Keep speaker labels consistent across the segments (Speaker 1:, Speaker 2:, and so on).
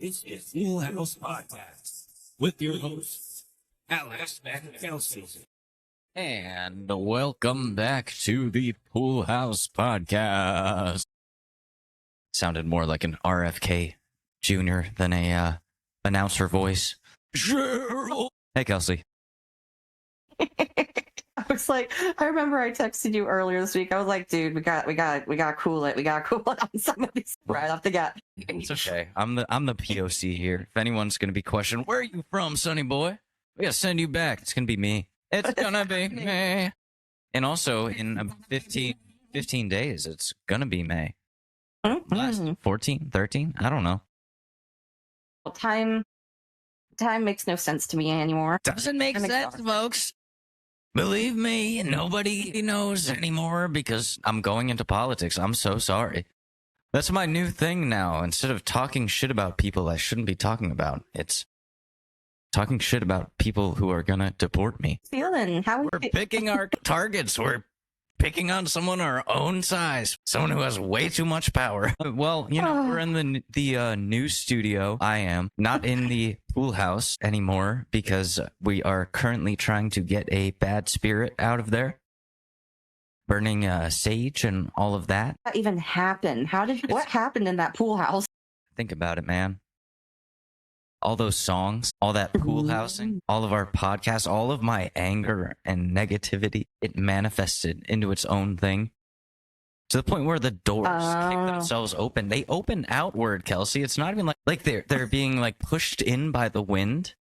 Speaker 1: It's a Full House Podcast with your hosts, Alex and Kelsey.
Speaker 2: And welcome back to the Pool House Podcast. Sounded more like an RFK Jr. than a announcer voice. Hey, Kelsey.
Speaker 3: I was like, I remember I texted you earlier this week. I was like, dude, we got to cool it. We got to cool it on some of these right off the gut.
Speaker 2: It's okay. I'm the POC here. If anyone's gonna be questioned, where are you from, sonny boy? We gotta send you back. It's gonna be me. It's gonna be me. And also in 15 days, it's gonna be May. Last 14, 13? I don't know.
Speaker 3: Well, time makes no sense to me anymore.
Speaker 2: Doesn't make sense, folks. Believe me, nobody knows anymore because I'm going into politics. I'm so sorry. That's my new thing now. Instead of talking shit about people I shouldn't be talking about, it's talking shit about people who are gonna deport me.
Speaker 3: Feeling? How
Speaker 2: We're picking our targets. We're picking on someone our own size, someone who has way too much power. Well, you know, we're in the new studio. I am not in the pool house anymore because we are currently trying to get a bad spirit out of there, burning sage and all of that.
Speaker 3: that even happened? What happened in that pool house?
Speaker 2: Think about it, man. All those songs, all that pool housing, all of our podcasts, all of my anger and negativity, it manifested into its own thing. To the point where the doors kick themselves open. They open outward, Kelsey. It's not even like they're being like pushed in by the wind.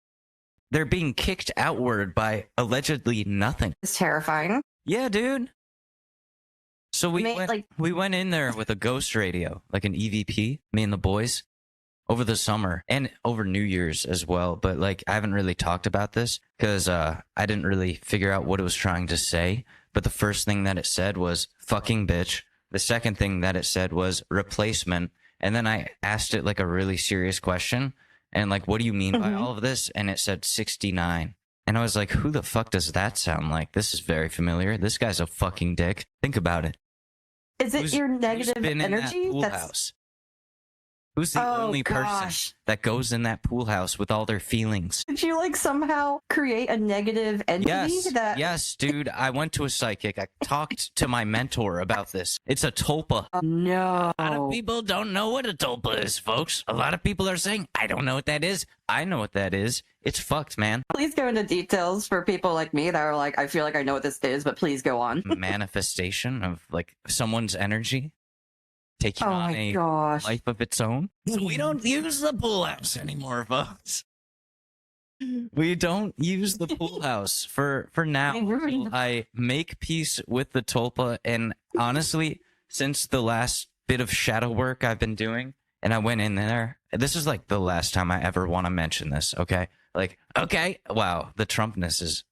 Speaker 2: They're being kicked outward by allegedly nothing.
Speaker 3: It's terrifying.
Speaker 2: Yeah, dude. So we went in there with a ghost radio, like an EVP, me and the boys, over the summer and over New Year's as well. But like, I haven't really talked about this because I didn't really figure out what it was trying to say. But the first thing that it said was fucking bitch. The second thing that it said was replacement. And then I asked it like a really serious question. And like, what do you mean by all of this? And it said 69. And I was like, who the fuck does that sound like? This is very familiar. This guy's a fucking dick. Think about it.
Speaker 3: Is it your negative
Speaker 2: been in that
Speaker 3: energy?
Speaker 2: pool house? Who's the only person that goes in that pool house with all their feelings?
Speaker 3: Did you like somehow create a negative entity?
Speaker 2: Yes, dude. I went to a psychic. I talked to my mentor about this. It's a tulpa.
Speaker 3: No.
Speaker 2: A lot of people don't know what a tulpa is, folks. A lot of people are saying, I don't know what that is. I know what that is. It's fucked, man.
Speaker 3: Please go into details for people like me that are like, I feel like I know what this is, but please go on.
Speaker 2: Manifestation of like someone's energy taking on a life of its own. So we don't use the pool house anymore, folks. We don't use the pool house for now. I make peace with the tulpa, and honestly, since the last bit of shadow work I've been doing, and I went in there, this is like the last time I ever want to mention this, okay? Like, okay, wow, the Trumpness is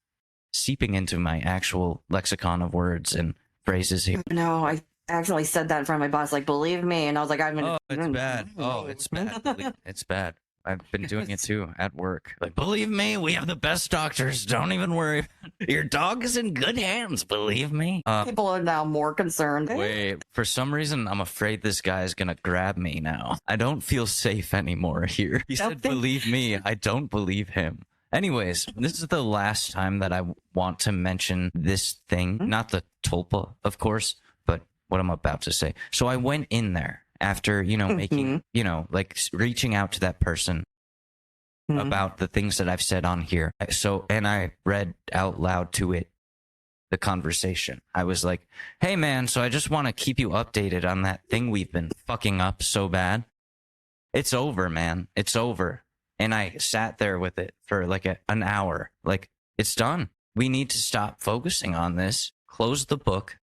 Speaker 2: seeping into my actual lexicon of words and phrases here.
Speaker 3: No, I actually said that in front of my boss, like, believe me, and I was like, I'm gonna...
Speaker 2: Oh, it's bad. Oh, it's bad. It's bad. I've been doing it too at work. Like, believe me, we have the best doctors. Don't even worry. Your dog is in good hands. Believe me.
Speaker 3: People are now more concerned.
Speaker 2: Wait, for some reason, I'm afraid this guy is gonna grab me now. I don't feel safe anymore here. He said, believe me. I don't believe him. Anyways, this is the last time that I want to mention this thing. Not the tulpa, of course, but what I'm about to say. So I went in there after, you know, making, you know, like reaching out to that person about the things that I've said on here. So, and I read out loud to it the conversation. I was like, hey man, so I just want to keep you updated on that thing we've been fucking up so bad. It's over, man. It's over. And I sat there with it for like an hour. Like, it's done. We need to stop focusing on this. Close the book.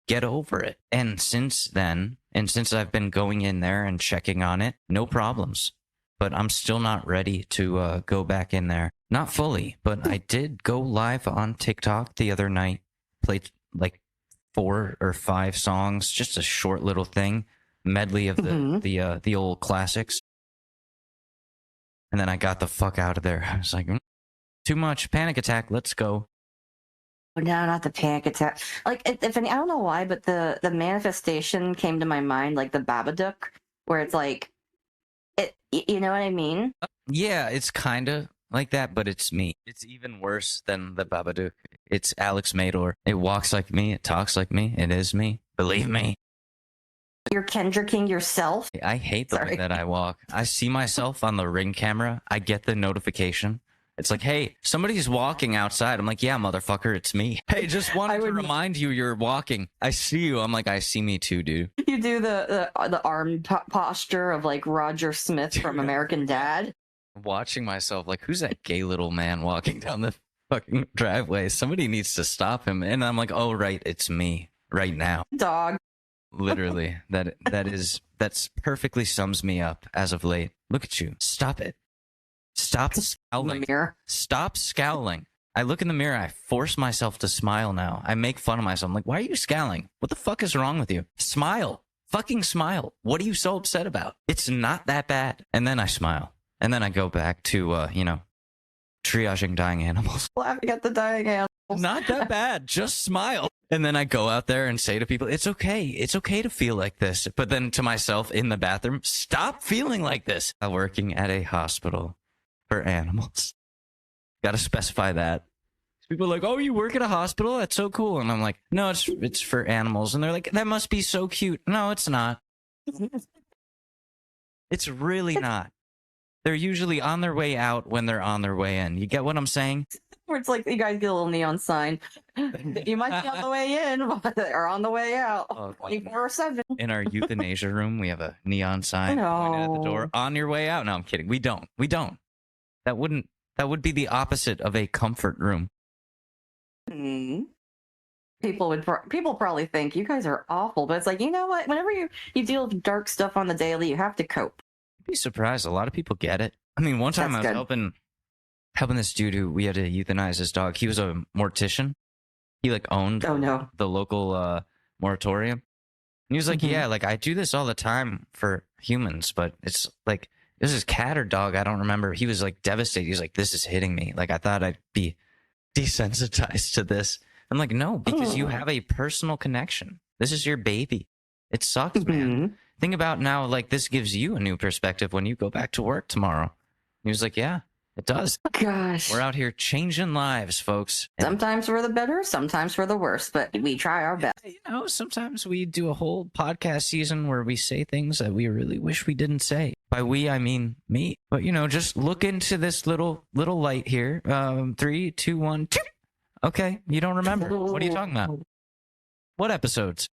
Speaker 2: Get over it. And since then, and since I've been going in there and checking on it, no problems. But I'm still not ready to go back in there. Not fully, but I did go live on TikTok the other night. Played like 4 or 5 songs, just a short little thing, medley of the old classics. And then I got the fuck out of there. I was like, too much, panic attack, let's go.
Speaker 3: No, not the panic attack. Like, if any, I don't know why, but the manifestation came to my mind, like the Babadook, where it's like, You know what I mean?
Speaker 2: Yeah, it's kind of like that, but it's me. It's even worse than the Babadook. It's Alex Mador. It walks like me. It talks like me. It is me. Believe me.
Speaker 3: You're Kendricking yourself.
Speaker 2: I hate the way
Speaker 3: Sorry.
Speaker 2: that I walk. I see myself on the Ring camera. I get the notification. It's like, hey, somebody's walking outside. I'm like, yeah, motherfucker, it's me. Hey, just wanted to remind you you're walking. I see you. I'm like, I see me too, dude.
Speaker 3: You do the arm posture of like Roger Smith from American Dad.
Speaker 2: Watching myself like, who's that gay little man walking down the fucking driveway? Somebody needs to stop him. And I'm like, oh, right, it's me right now.
Speaker 3: Dog.
Speaker 2: Literally, that's perfectly sums me up as of late. Look at you. Stop it. Stop scowling.
Speaker 3: The mirror.
Speaker 2: Stop scowling. I look in the mirror. I force myself to smile now. I make fun of myself. I'm like, why are you scowling? What the fuck is wrong with you? Smile. Fucking smile. What are you so upset about? It's not that bad. And then I smile. And then I go back to, triaging dying animals.
Speaker 3: Laughing at the dying animals.
Speaker 2: Not that bad. Just smile. And then I go out there and say to people, it's okay. It's okay to feel like this. But then to myself in the bathroom, stop feeling like this. I'm working at a hospital for animals. Got to specify that. People are like, oh, you work at a hospital? That's so cool. And I'm like, no, it's for animals. And they're like, that must be so cute. No, it's not. It's really not. They're usually on their way out when they're on their way in. You get what I'm saying?
Speaker 3: Where it's like you guys get a little neon sign. You might be on the way in or on the way out. 24/7.
Speaker 2: In our euthanasia room, we have a neon sign pointed at the door. On your way out. No, I'm kidding. We don't. That would be the opposite of a comfort room.
Speaker 3: People probably think you guys are awful, but it's like, you know what? Whenever you deal with dark stuff on the daily, you have to cope.
Speaker 2: You'd be surprised. A lot of people get it. I mean, one time I was helping this dude who we had to euthanize his dog. He was a mortician. He like owned the local moratorium. And he was like, yeah, like I do this all the time for humans, but it's like, this is cat or dog. I don't remember. He was like devastated. He was like, this is hitting me. Like I thought I'd be desensitized to this. I'm like, no, because you have a personal connection. This is your baby. It sucks, man. Think about now, like this gives you a new perspective when you go back to work tomorrow. He was like, yeah, it does.
Speaker 3: Gosh.
Speaker 2: We're out here changing lives, folks.
Speaker 3: Sometimes we're the better, sometimes we're the worst, but we try our best.
Speaker 2: You know, sometimes we do a whole podcast season where we say things that we really wish we didn't say. By we, I mean me. But, you know, just look into this little light here. 3, 2, 1, 2. Okay, you don't remember. What are you talking about? What episodes?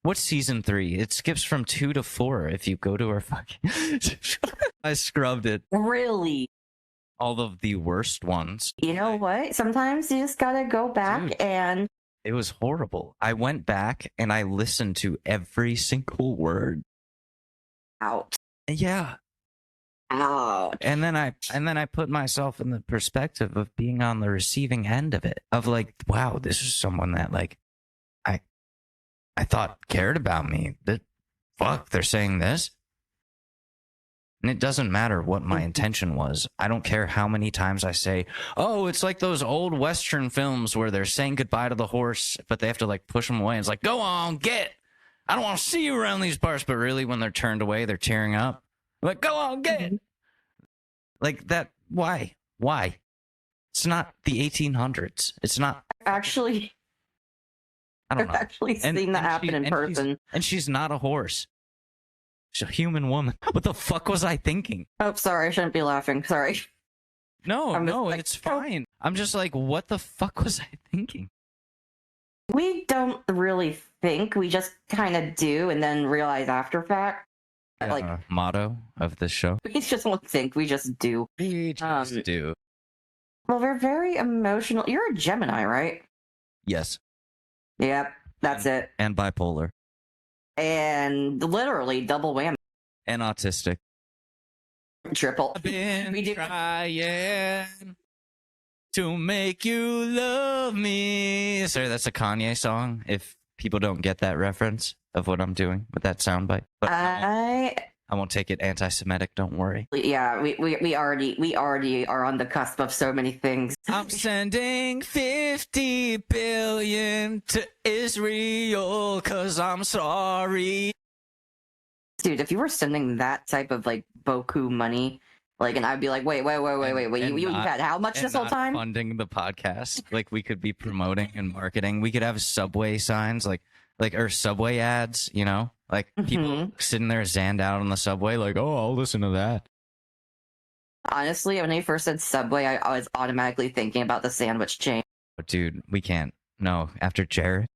Speaker 2: What's season 3? It skips from 2 to 4 if you go to our fucking... I scrubbed it.
Speaker 3: Really?
Speaker 2: All of the worst ones.
Speaker 3: You know what? Sometimes you just gotta go back and...
Speaker 2: It was horrible. I went back and I listened to every single word.
Speaker 3: Out.
Speaker 2: Yeah.
Speaker 3: Out.
Speaker 2: And then I put myself in the perspective of being on the receiving end of it. Of like, wow, this is someone that like I thought cared about me. But fuck, they're saying this. And it doesn't matter what my intention was. I don't care how many times I say, oh, it's like those old Western films where they're saying goodbye to the horse, but they have to like push him away. And it's like, go on, get. I don't want to see you around these parts. But really, when they're turned away, they're tearing up. Like, go on, get. Like that. Why? It's not the 1800s. It's not.
Speaker 3: Actually,
Speaker 2: I don't know.
Speaker 3: I've actually seen that happen in person.
Speaker 2: And she's not a horse. She's a human woman. What the fuck was I thinking?
Speaker 3: Oh, sorry. I shouldn't be laughing. Sorry.
Speaker 2: No, it's fine. I'm just like, what the fuck was I thinking?
Speaker 3: We don't really think. We just kind of do and then realize after fact. Like
Speaker 2: motto of this show.
Speaker 3: We just won't think. We just do.
Speaker 2: We just do.
Speaker 3: Well, we're very emotional. You're a Gemini, right?
Speaker 2: Yes.
Speaker 3: Yep. That's it.
Speaker 2: And bipolar.
Speaker 3: And literally double whammy.
Speaker 2: And autistic.
Speaker 3: Triple.
Speaker 2: I've been trying to make you love me. Sorry, that's a Kanye song. If people don't get that reference of what I'm doing with that soundbite, but I won't take it anti-Semitic. Don't worry.
Speaker 3: Yeah, we already are on the cusp of so many things.
Speaker 2: I'm sending 50 billion to Israel 'cause I'm sorry.
Speaker 3: Dude, if you were sending that type of like Boku money, like, and I'd be like, wait, you've had how much this whole time?
Speaker 2: Funding the podcast, like we could be promoting and marketing. We could have Subway signs, like or Subway ads. You know, like people sitting there zanned out on the subway, like, oh, I'll listen to that.
Speaker 3: Honestly, when I first said Subway, I was automatically thinking about the sandwich chain.
Speaker 2: Dude, we can't. No, after Jared.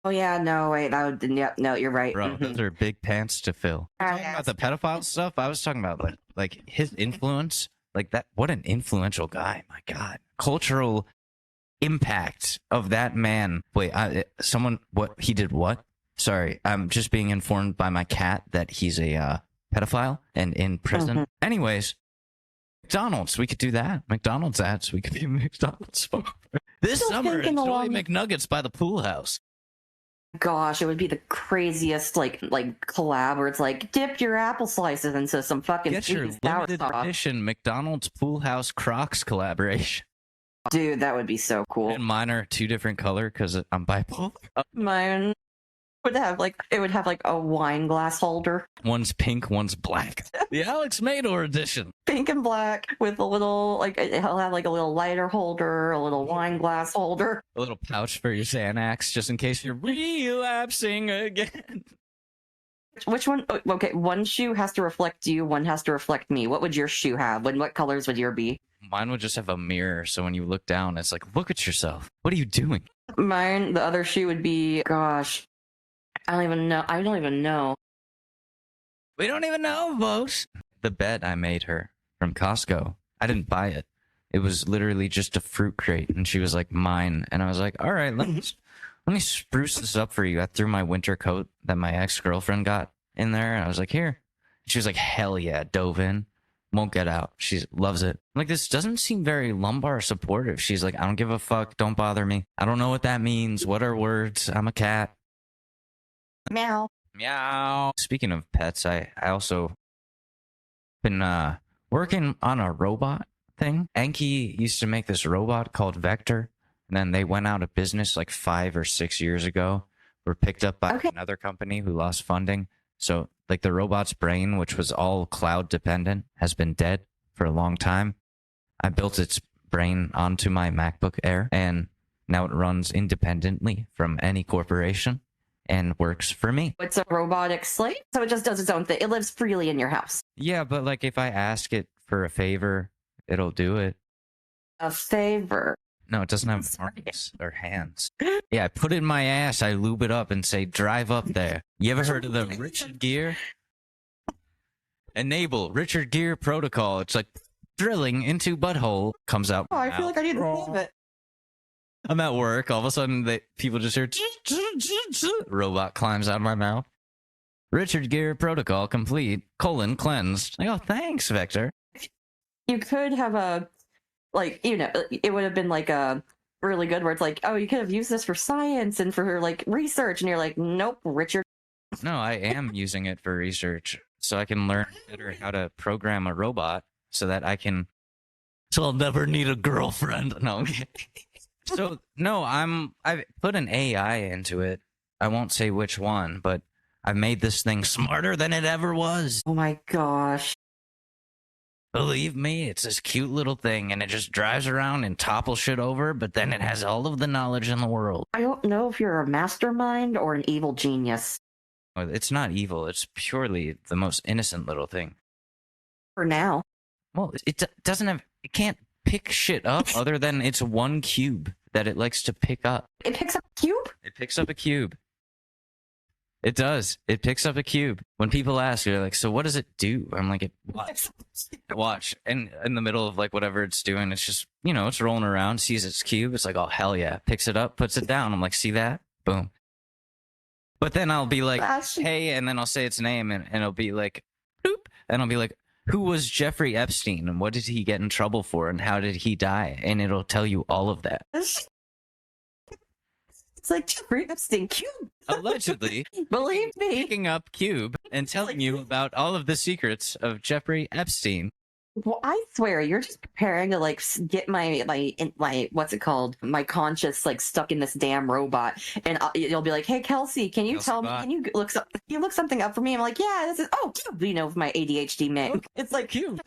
Speaker 3: Oh yeah, no, wait, that would, yep, no, you're right.
Speaker 2: Bro, those are big pants to fill. Talking about the pedophile stuff, I was talking about like his influence, like that. What an influential guy! My God, cultural impact of that man. Wait, what he did? What? Sorry, I'm just being informed by my cat that he's a pedophile and in prison. Anyways, McDonald's, we could do that. McDonald's ads, we could be McDonald's. This summer, enjoy McNuggets by the pool house.
Speaker 3: Gosh, it would be the craziest like collab where it's like dip your apple slices into some fucking
Speaker 2: get your limited edition McDonald's Pool House Crocs collaboration.
Speaker 3: Dude, that would be so cool.
Speaker 2: And mine are 2 different color because I'm bipolar.
Speaker 3: Mine would have like a wine glass holder.
Speaker 2: One's pink, one's black. The Alex Mador edition.
Speaker 3: Pink and black with a little he'll have like a little lighter holder, a little wine glass holder,
Speaker 2: a little pouch for your Xanax just in case you're relapsing again.
Speaker 3: Which one? Okay, one shoe has to reflect you, one has to reflect me. What would your shoe have? What colors would your be?
Speaker 2: Mine would just have a mirror, so when you look down, it's like, look at yourself. What are you doing?
Speaker 3: Mine, the other shoe would be, gosh, I don't even know.
Speaker 2: We don't even know, folks. The bed I made her from Costco, I didn't buy it. It was literally just a fruit crate, and she was like, mine. And I was like, all right, let me spruce this up for you. I threw my winter coat that my ex-girlfriend got in there, and I was like, here. She was like, hell yeah, dove in. Won't get out. She loves it. Like, this doesn't seem very lumbar supportive. She's like, I don't give a fuck. Don't bother me. I don't know what that means. What are words? I'm a cat.
Speaker 3: Meow.
Speaker 2: Meow. Speaking of pets, I also been working on a robot thing. Enki used to make this robot called Vector, and then they went out of business like 5 or 6 years ago. Were picked up by another company who lost funding. So, like, the robot's brain, which was all cloud dependent, has been dead for a long time. I built its brain onto my MacBook Air, and now it runs independently from any corporation and works for me.
Speaker 3: It's a robotic slave, so it just does its own thing. It lives freely in your house.
Speaker 2: Yeah, but like if I ask it for a favor, it'll do it.
Speaker 3: A favor?
Speaker 2: No, it doesn't have arms or hands. Yeah, I put it in my ass, I lube it up and say, drive up there. You ever heard of the Richard Gere? Enable Richard Gere protocol. It's like drilling into butthole, comes out.
Speaker 3: Oh, I feel like I need to save it.
Speaker 2: I'm at work, all of a sudden people just hear robot climbs out of my mouth. Richard Gere protocol complete, cleansed. Like, oh, thanks, Vector.
Speaker 3: You could have a, like, you know, it would have been like a really good where it's like, oh, you could have used this for science and for like research, and you're like, nope, Richard.
Speaker 2: No, I am using it for research so I can learn better how to program a robot so that I'll never need a girlfriend. No. So, no, I've put an AI into it. I won't say which one, but I've made this thing smarter than it ever was.
Speaker 3: Oh my gosh.
Speaker 2: Believe me, it's this cute little thing, and it just drives around and topples shit over, but then it has all of the knowledge in the world.
Speaker 3: I don't know if you're a mastermind or an evil genius.
Speaker 2: It's not evil. It's purely the most innocent little thing.
Speaker 3: For now.
Speaker 2: Well, it can't pick shit up other than it's one cube that it likes to pick up.
Speaker 3: It picks up a cube?
Speaker 2: It picks up a cube. It does. It picks up a cube. When people ask, they're like, so what does it do? I'm like, watch. And in the middle of like whatever it's doing, it's just, you know, it's rolling around, sees its cube. It's like, oh, hell yeah. Picks it up, puts it down. I'm like, see that? Boom. But then I'll be like, hey, and then I'll say its name and it'll be like, boop. And I'll be like, who was Jeffrey Epstein and what did he get in trouble for and how did he die? And it'll tell you all of that.
Speaker 3: It's like Jeffrey Epstein cube.
Speaker 2: Allegedly.
Speaker 3: Believe me.
Speaker 2: Picking up cube and telling you about all of the secrets of Jeffrey Epstein.
Speaker 3: Well, I swear, you're just preparing to like get my what's it called? My conscious like stuck in this damn robot, and you'll be like, "Hey, Kelsey, can you
Speaker 2: Kelsey
Speaker 3: tell me?
Speaker 2: bot.
Speaker 3: Can you look something up for me?" I'm like, "Yeah, this is with my ADHD man."
Speaker 2: Oh,
Speaker 3: It's like
Speaker 2: cute.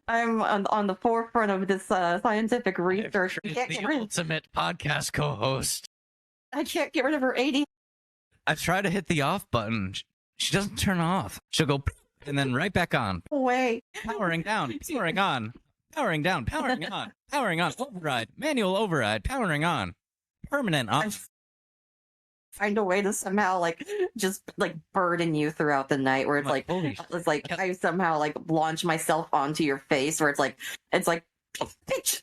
Speaker 3: I'm on the forefront of this scientific research. I can't
Speaker 2: The
Speaker 3: get rid of,
Speaker 2: ultimate podcast co-host.
Speaker 3: I can't get rid of her ADHD.
Speaker 2: I try to hit the off button. She doesn't turn off. She'll go and then right back on.
Speaker 3: Way.
Speaker 2: Powering down, powering on, powering down, powering on, powering on, override, manual override, powering on, permanent off.
Speaker 3: Find a way to somehow like just like burden you throughout the night, where it's like
Speaker 2: holy
Speaker 3: it's like I somehow like launch myself onto your face, where it's like bitch.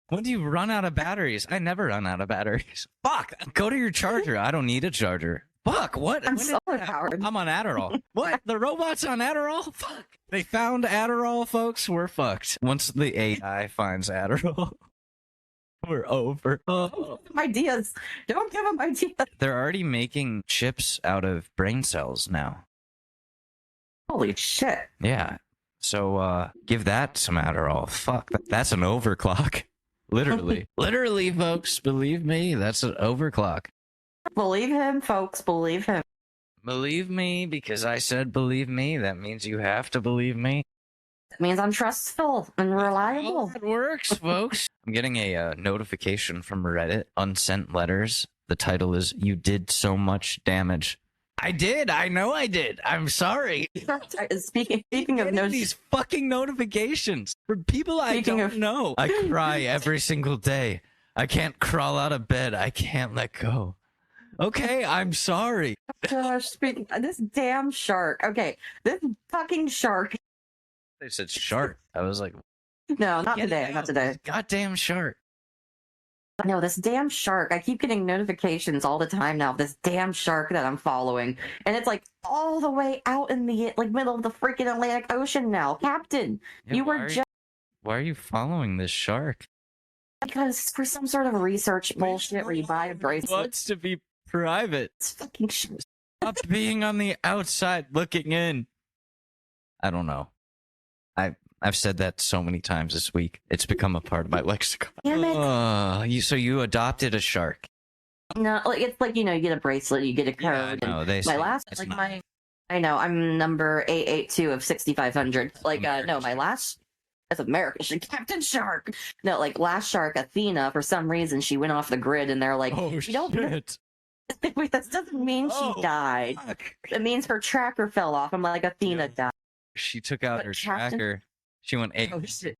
Speaker 2: When do you run out of batteries? I never run out of batteries. Fuck, go to your charger. I don't need a charger. Fuck, what?
Speaker 3: I'm
Speaker 2: When did
Speaker 3: solar
Speaker 2: that-
Speaker 3: powered.
Speaker 2: I'm on Adderall. What? The robot's on Adderall? Fuck. They found Adderall, folks. We're fucked. Once the AI finds Adderall, we're over. Oh.
Speaker 3: Ideas. Don't give them ideas.
Speaker 2: They're already making chips out of brain cells now.
Speaker 3: Holy shit.
Speaker 2: Yeah. So give that some Adderall. Fuck, that's an overclock. Literally. Literally, folks. Believe me, that's an overclock.
Speaker 3: Believe him, folks. Believe him.
Speaker 2: Believe me, because I said believe me. That means you have to believe me.
Speaker 3: That means I'm trustful and reliable.
Speaker 2: How it works, folks. I'm getting a notification from Reddit, unsent letters. The title is "You did so much damage." I did. I know I did. I'm sorry.
Speaker 3: Speaking of
Speaker 2: Getting
Speaker 3: no,
Speaker 2: these fucking notifications for people I
Speaker 3: Speaking
Speaker 2: don't
Speaker 3: of-
Speaker 2: know. I cry every single day. I can't crawl out of bed. I can't let go. Okay, I'm sorry.
Speaker 3: gosh, speaking this damn shark. Okay, this fucking shark.
Speaker 2: They said shark. I was like,
Speaker 3: No, not
Speaker 2: get it
Speaker 3: today.
Speaker 2: out.
Speaker 3: Not today.
Speaker 2: Goddamn shark.
Speaker 3: No, this damn shark. I keep getting notifications all the time now of this damn shark that I'm following. And it's like all the way out in the like middle of the freaking Atlantic Ocean now. Captain,
Speaker 2: Yeah,
Speaker 3: you
Speaker 2: why
Speaker 3: were
Speaker 2: are
Speaker 3: just
Speaker 2: Why are you following this shark?
Speaker 3: because for some sort of research bullshit where you buy a bracelet.
Speaker 2: Wants to be private.
Speaker 3: It's fucking shit.
Speaker 2: Stop being on the outside looking in. I don't know. I've said that so many times this week. It's become a part of my lexicon.
Speaker 3: Damn it.
Speaker 2: So you adopted a shark.
Speaker 3: No, like it's like you get a bracelet, you get a code. and
Speaker 2: no, they
Speaker 3: my
Speaker 2: say
Speaker 3: last
Speaker 2: it's
Speaker 3: like
Speaker 2: not.
Speaker 3: my I know I'm number 882 of 6500. Like no,
Speaker 2: American
Speaker 3: my last that's American Captain Shark. No, like last shark Athena, for some reason she went off the grid and they're like,
Speaker 2: Oh
Speaker 3: you don't
Speaker 2: shit!
Speaker 3: wait, that doesn't mean
Speaker 2: Oh,
Speaker 3: she died.
Speaker 2: fuck.
Speaker 3: It means her tracker fell off. I'm like, Athena died.
Speaker 2: She took out
Speaker 3: But
Speaker 2: her
Speaker 3: Captain-
Speaker 2: tracker. She went eight
Speaker 3: shit.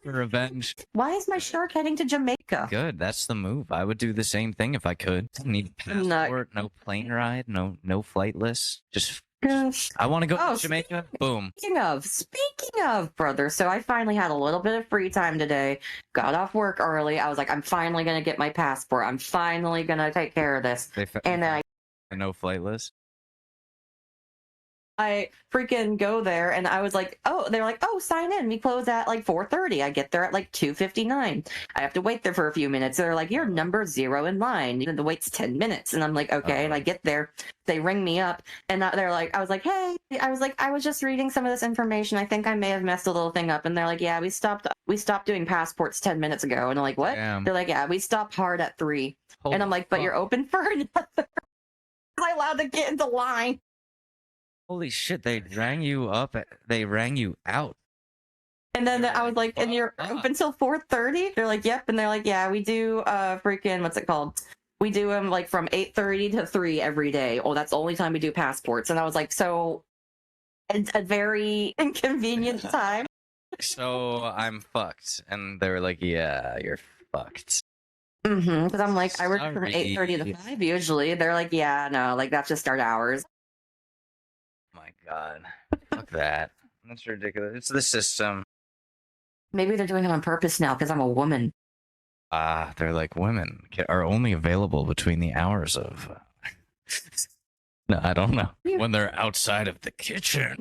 Speaker 2: for revenge.
Speaker 3: Why is my shark heading to Jamaica?
Speaker 2: Good, that's the move. I would do the same thing if I could. Need a
Speaker 3: I'm not-
Speaker 2: passport, no plane ride, no flight list. Just
Speaker 3: Gosh.
Speaker 2: I want to go
Speaker 3: Oh,
Speaker 2: to Jamaica. Boom.
Speaker 3: Speaking of, brother, so I finally had a little bit of free time today. Got off work early. I was like, I'm finally gonna get my passport. I'm finally gonna take care of this.
Speaker 2: They
Speaker 3: And then
Speaker 2: no flight list.
Speaker 3: I freaking go there, and I was like, oh, they're like, oh, sign in. We close at like 4:30. I get there at like 2:59. I have to wait there for a few minutes. They're like, you're number 0 in line. The wait's 10 minutes, and I'm like, okay. And I get there. They ring me up, and they're like, I was like, hey, I was just reading some of this information. I think I may have messed a little thing up. And they're like, yeah, we stopped doing passports 10 minutes ago. And I'm like, what?
Speaker 2: Damn.
Speaker 3: They're like, yeah, we stopped hard at 3.
Speaker 2: Holy
Speaker 3: and I'm like, but
Speaker 2: fuck.
Speaker 3: you're open for another. Am I allowed to get into line?
Speaker 2: Holy shit! They rang you up. They rang you out.
Speaker 3: And then
Speaker 2: They're
Speaker 3: I was like, and you're
Speaker 2: fuck.
Speaker 3: open till 4:30? They're like, yep. And they're like, yeah, we do freaking what's it called? We do them like from 8:30 to 3 every day. Oh, that's the only time we do passports. And I was like, so it's a very inconvenient time.
Speaker 2: So I'm fucked, and they were like, "Yeah, you're fucked."
Speaker 3: Because I'm like, I work from
Speaker 2: Sorry.
Speaker 3: 8:30 to 5 usually. They're like, yeah, no, like that's just our hours.
Speaker 2: My God, fuck that. That's ridiculous. It's the system.
Speaker 3: Maybe they're doing it on purpose now because I'm a woman.
Speaker 2: They're like women are only available between the hours of. No, I don't know. When they're outside of the kitchen.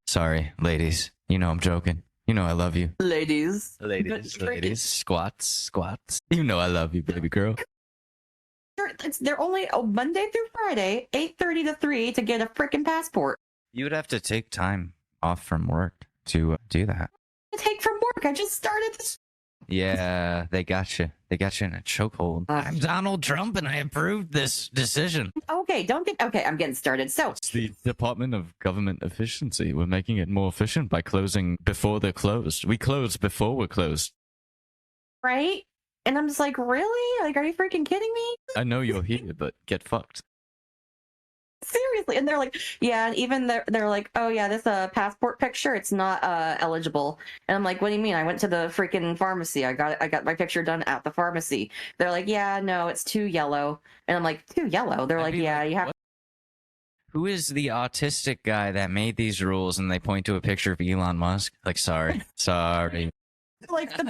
Speaker 2: Sorry, ladies. You know I'm joking. You know I love you.
Speaker 3: Ladies.
Speaker 2: Ladies. Squats. You know I love you, baby girl.
Speaker 3: They're only Monday through Friday, 8:30 to 3 to get a freaking passport.
Speaker 2: You would have to take time off from work to do that.
Speaker 3: Take from work. I just started this.
Speaker 2: Yeah, they got you. They got you in a chokehold. I'm Donald Trump, and I approved this decision.
Speaker 3: Okay, don't get. Okay, I'm getting started. So
Speaker 2: It's the Department of Government Efficiency. We're making it more efficient by closing before they're closed. We close before we're closed.
Speaker 3: right, and I'm just like, really? Like, are you freaking kidding me?
Speaker 2: I know you're here, but get fucked.
Speaker 3: Seriously. And they're like, yeah, and even they're like, oh yeah, this passport picture, it's not eligible. And I'm like, what do you mean? I went to the freaking pharmacy. I got my picture done at the pharmacy. They're like, yeah, no, it's too yellow. And I'm like, too yellow? They're like, yeah, you have.
Speaker 2: Who is the autistic guy that made these rules? And they point to a picture of Elon Musk. Like, sorry.
Speaker 3: Like, the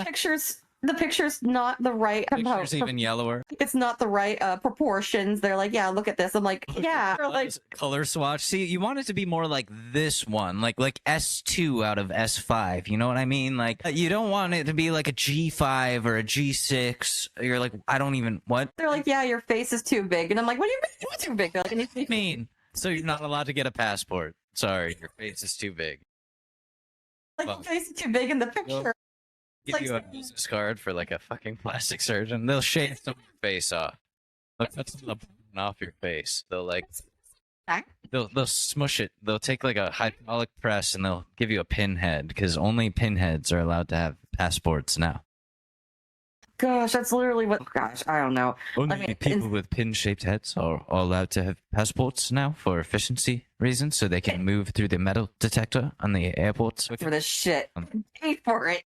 Speaker 3: picture's not the right.
Speaker 2: Picture's even yellower.
Speaker 3: It's not the right proportions. They're like, yeah, look at this. I'm like, yeah. They're like,
Speaker 2: color swatch. See, you want it to be more like this one, like S2 out of S5. You know what I mean? Like, you don't want it to be like a G5 or a G6. You're like, I don't even what.
Speaker 3: They're like, yeah, your face is too big, and I'm like, what do you mean it's too big? They're like,
Speaker 2: what do you mean? So you're not allowed to get a passport. Sorry, your face is too big.
Speaker 3: Like, your face is too big in the picture.
Speaker 2: Give you a business card for like a fucking plastic surgeon. They'll shave some of your face off. They'll cut some of the bone off your face. They'll like they'll smush it. They'll take like a hydraulic press and they'll give you a pinhead because only pinheads are allowed to have passports now.
Speaker 3: Gosh, that's literally what. Gosh, I don't know.
Speaker 2: Only people with pin-shaped heads are allowed to have passports now for efficiency reasons, so they can move through the metal detector on the airports.
Speaker 3: For this shit, pay for it.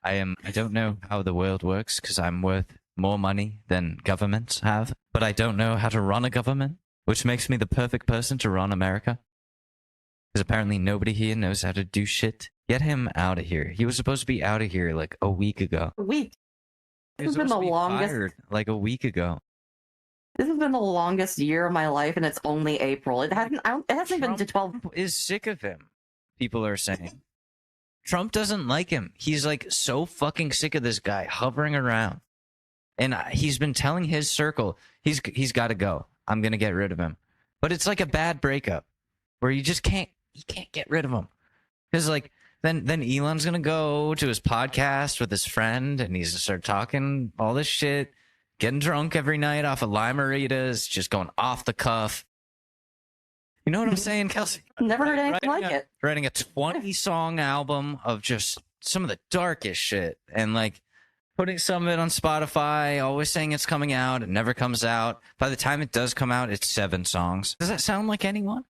Speaker 2: I don't know how the world works because I'm worth more money than governments have, but I don't know how to run a government, which makes me the perfect person to run America. Because apparently nobody here knows how to do shit. Get him out of here. He was supposed to be out of here like a week ago.
Speaker 3: A week?
Speaker 2: This has been the longest. Like a week ago.
Speaker 3: This has been the longest year of my life, and it's only April. It hasn't even been 12.
Speaker 2: Trump is sick of him. People are saying. Trump doesn't like him. He's like so fucking sick of this guy hovering around. And he's been telling his circle, he's got to go. I'm going to get rid of him. But it's like a bad breakup where you can't get rid of him. Cuz like then Elon's going to go to his podcast with his friend and he's going to start talking all this shit, getting drunk every night off of Limeritas, just going off the cuff. You know what I'm saying, Kelsey?
Speaker 3: Never heard anything like it.
Speaker 2: Writing a 20-song album of just some of the darkest shit and like putting some of it on Spotify, always saying it's coming out. It never comes out. By the time it does come out, it's 7 songs. Does that sound like anyone?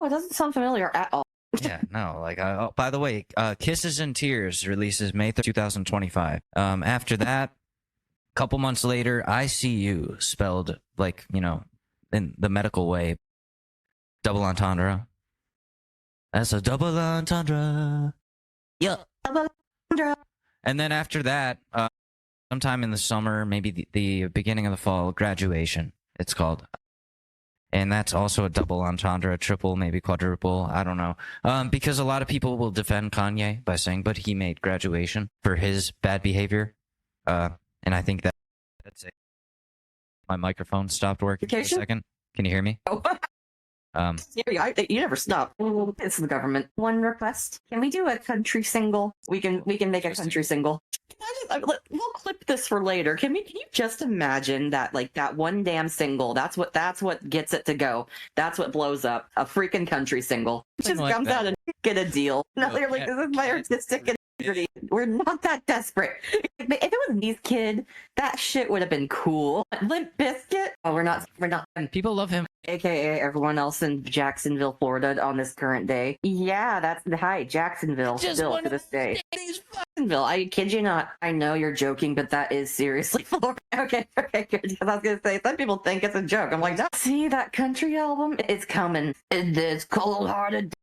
Speaker 3: Oh, it doesn't sound familiar at all.
Speaker 2: Yeah, no. Like, by the way, Kisses and Tears releases May 3rd, 2025. After that, a couple months later, I See You, spelled like, you know, in the medical way. Double entendre. That's a double entendre. Yeah.
Speaker 3: Double entendre.
Speaker 2: And then after that, sometime in the summer, maybe the beginning of the fall, Graduation, it's called. And that's also a double entendre, a triple, maybe quadruple. I don't know. Because a lot of people will defend Kanye by saying, but he made Graduation for his bad behavior. And I think that's it. My microphone stopped working for a second. Can you hear me?
Speaker 3: Oh. You never stop. It's the government. One request: can we do a country single? We can make a country single. We'll clip this for later. Can you just imagine that, like, that one damn single? That's what gets it to go. That's what blows up a freaking country single. It just
Speaker 2: like
Speaker 3: comes out and get a deal. No, they're like, this is my artistic integrity. We're not that desperate. If it was Me's kid, that shit would have been cool. Limp Bizkit. Oh, we're not.
Speaker 2: People love him.
Speaker 3: AKA everyone else in Jacksonville, Florida on this current day. Yeah, that's Jacksonville still to this day. Jacksonville, I kid you not. I know you're joking, but that is seriously Florida. Okay, good. Because I was going to say, some people think it's a joke. I'm like, no. See, that country album is coming. This cold-hearted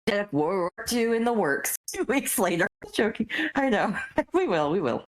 Speaker 3: World War II in the works. 2 weeks later. Joking. I know. We will.